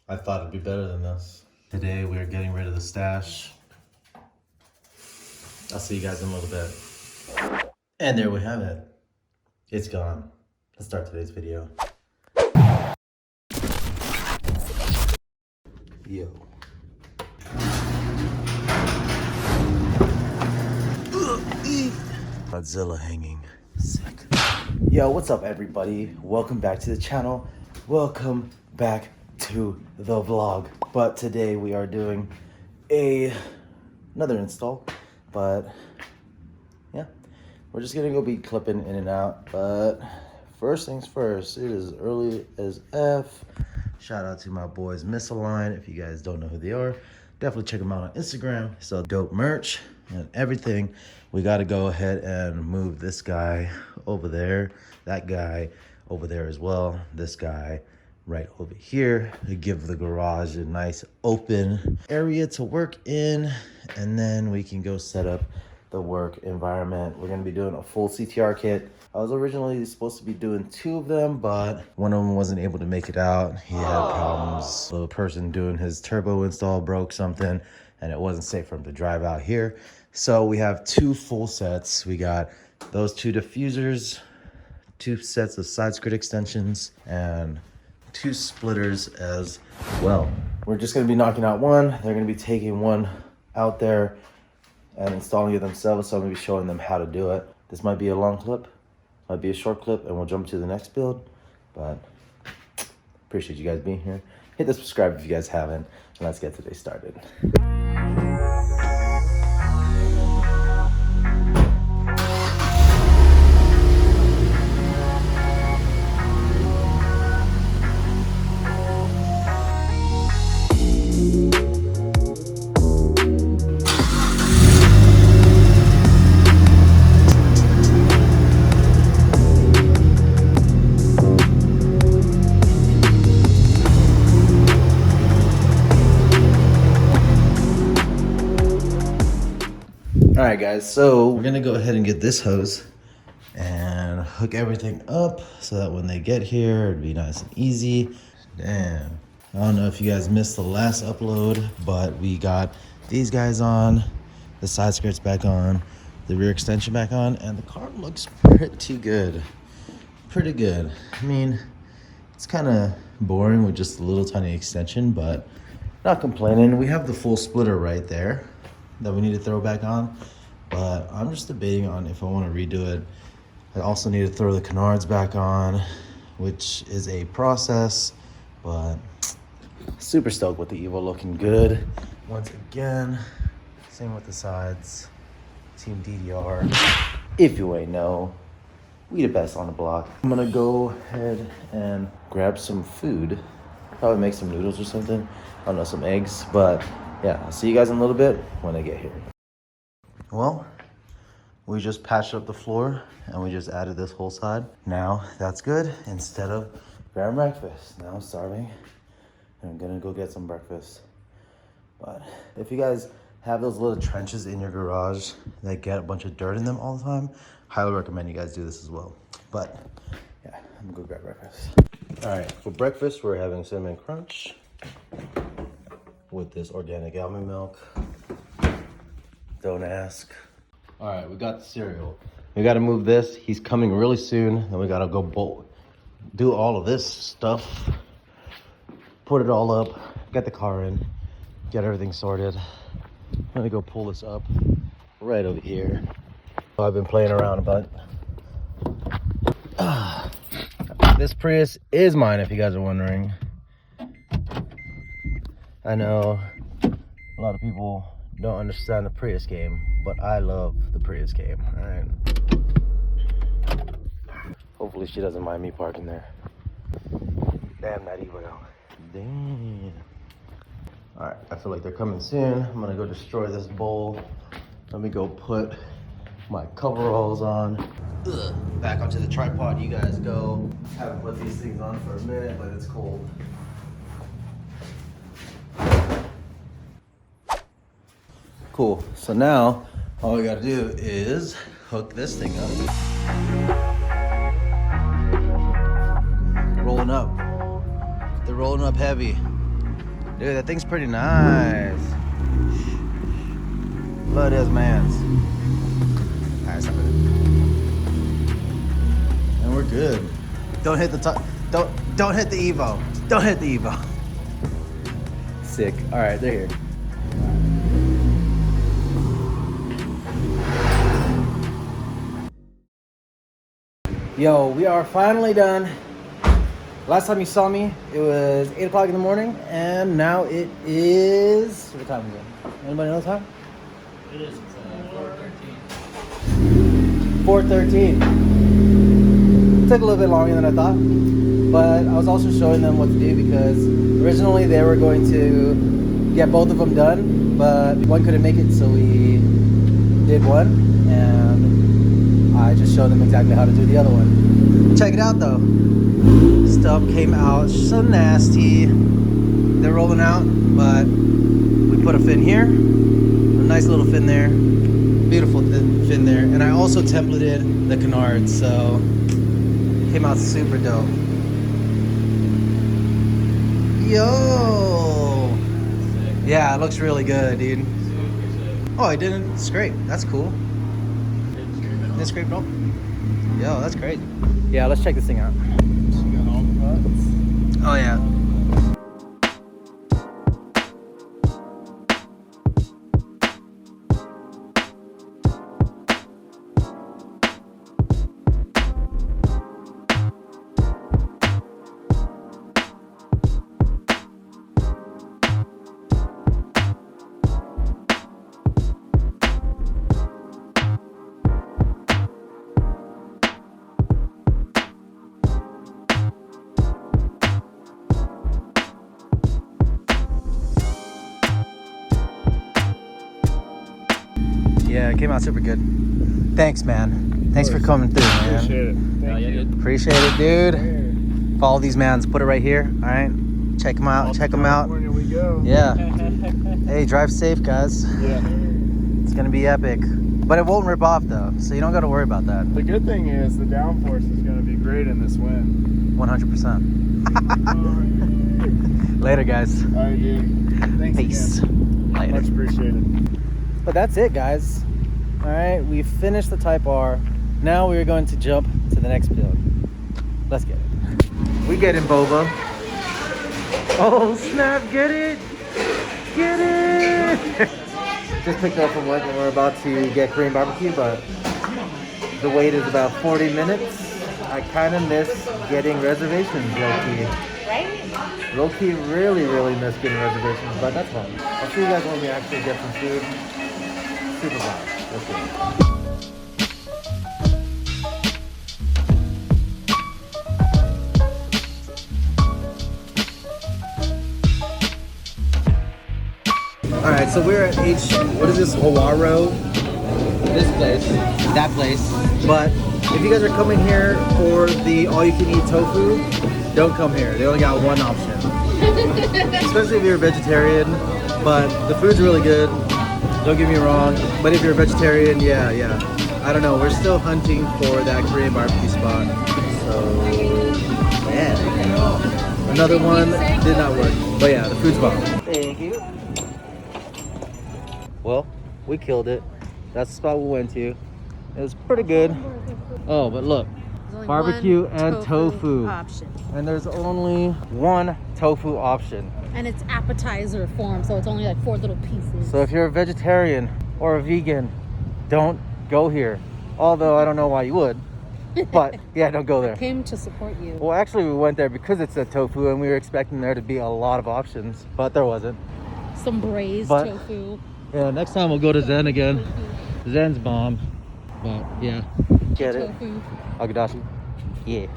I thought it'd be better than this. Today we are getting rid of the stash. I'll see you guys in a little bit. And there we have it. It's gone. Let's start today's video. Yo. Godzilla hanging. Sick. Yo, what's up everybody? Welcome back to the channel. Welcome back to the vlog. But today we are doing another install. But yeah, we're just gonna go be clipping in and out. But first things first, it is early as F. Shout out to my boys Misaligned. If you guys don't know who they are, definitely check them out on Instagram. Sell dope merch and everything. We got to go ahead and move this guy over there, that guy over there as well, this guy right over here to give the garage a nice open area to work in, and then we can go set up the work environment. We're going to be doing a full CTR kit. I was originally supposed to be doing 2 of them, but one of them wasn't able to make it out. He had problems. The person doing his turbo install broke something and it wasn't safe for him to drive out here. So we have 2 full sets. We got those 2 diffusers, 2 sets of side skirt extensions, and 2 splitters as well. We're just gonna be knocking out one. They're gonna be taking one out there and installing it themselves. So I'm gonna be showing them how to do it. This might be a long clip, might be a short clip, and we'll jump to the next build. But appreciate you guys being here. Hit the subscribe if you guys haven't, and let's get today started. All right, guys, so we're gonna go ahead and get this hose and hook everything up so that when they get here, it'd be nice and easy. Damn. I don't know if you guys missed the last upload, but we got these guys on, the side skirts back on, the rear extension back on, and the car looks pretty good. Pretty good. I mean, it's kind of boring with just a little tiny extension, but not complaining. We have the full splitter right there that we need to throw back on, but I'm just debating on if I want to redo it. I also need to throw the canards back on, which is a process, but super stoked with the Evo looking good. Once again, same with the sides. Team DDR. If you ain't know, we the best on the block. I'm gonna go ahead and grab some food. Probably make some noodles or something. I don't know, some eggs, but yeah, I'll see you guys in a little bit when I get here. Well, we just patched up the floor and we just added this whole side. Now that's good. Instead of grabbing breakfast, now I'm starving and I'm gonna go get some breakfast. But if you guys have those little trenches in your garage that get a bunch of dirt in them all the time, highly recommend you guys do this as well. But yeah, I'm gonna go grab breakfast. All right, for breakfast, we're having cinnamon crunch with this organic almond milk. Don't ask. All right, we got the cereal. We got to move this. He's coming really soon. Then we got to go do all of this stuff. Put it all up. Get the car in. Get everything sorted. I'm gonna go pull this up right over here. I've been playing around a bunch. This Prius is mine, if you guys are wondering. I know a lot of people don't understand the Prius game, but I love the Prius game, all right? Hopefully she doesn't mind me parking there. Damn, that Evo though. Damn. All right, I feel like they're coming soon. I'm gonna go destroy this bowl. Let me go put my coveralls on. Ugh. Back onto the tripod you guys go. Haven't put these things on for a minute, but it's cold. Cool, so now all we gotta do is hook this thing up. Rolling up. They're rolling up heavy. Dude, that thing's pretty nice. Look at his man's. Alright, stop it. And we're good. Don't hit the top. Don't hit the Evo. Don't hit the Evo. Sick. Alright, they're here. Yo, we are finally done. Last time you saw me, it was 8 o'clock in the morning, and now it is... What time is it? Anybody know the time? It is 4:13. 4:13. Took a little bit longer than I thought, but I was also showing them what to do because originally they were going to get both of them done, but one couldn't make it, so we did one, and I just showed them exactly how to do the other one. Check it out though. Stuff came out so nasty. They're rolling out, but we put a fin here, a nice little fin there, beautiful fin there, and I also templated the canards, so it came out super dope. Yo! Yeah, it looks really good, dude. Oh, it didn't scrape. That's cool. Didn't scrape at all? Yo, that's great. Yeah, let's check this thing out. Oh yeah. Yeah, it came out super good. Thanks, man. Thanks for coming through, man. Appreciate it. Thank you. Appreciate it, dude. Follow these mans. Put it right here. All right. Check them out. Check them out. California we go. Yeah. Hey, drive safe, guys. Yeah. It's gonna be epic, but it won't rip off though, so you don't got to worry about that. The good thing is the downforce is going to be great in this wind. 100%. Later, guys. All right, dude. Thanks Peace. again. Later. Much appreciated. But that's it, guys. All right, we finished the Type R. Now we're going to jump to the next build. Let's get it. We get in boba. Oh snap! Get it! Get it! Just picked up from work and we're about to get Korean barbecue, but the wait is about 40 minutes. I kind of miss getting reservations, low-key. Right? Low-key really miss getting reservations, but that's fine. I'll see you guys when we actually get some food. Super fun. Let's go. Alright, so we're at what is this, Hawaro? This place, that place. But if you guys are coming here for the all-you-can-eat tofu, don't come here. They only got one option. Especially if you're a vegetarian, but the food's really good. Don't get me wrong, but if you're a vegetarian, yeah. I don't know, we're still hunting for that Korean barbecue spot. So, yeah. Another one did not work. But yeah, the food's bomb. Thank you. Well, we killed it. That's the spot we went to. It was pretty good. Oh, but look. Barbecue and tofu option. And there's only one tofu option. And it's appetizer form, so it's only like 4 little pieces. So if you're a vegetarian or a vegan, don't go here. Although I don't know why you would. But yeah, don't go there. Came to support you. Well, actually we went there because it's a tofu and we were expecting there to be a lot of options, but there wasn't. Some braised tofu. Yeah, next time we'll go to Zen again. Zen's bomb. But yeah. Get it? Tofu. Agadashi. Yeah.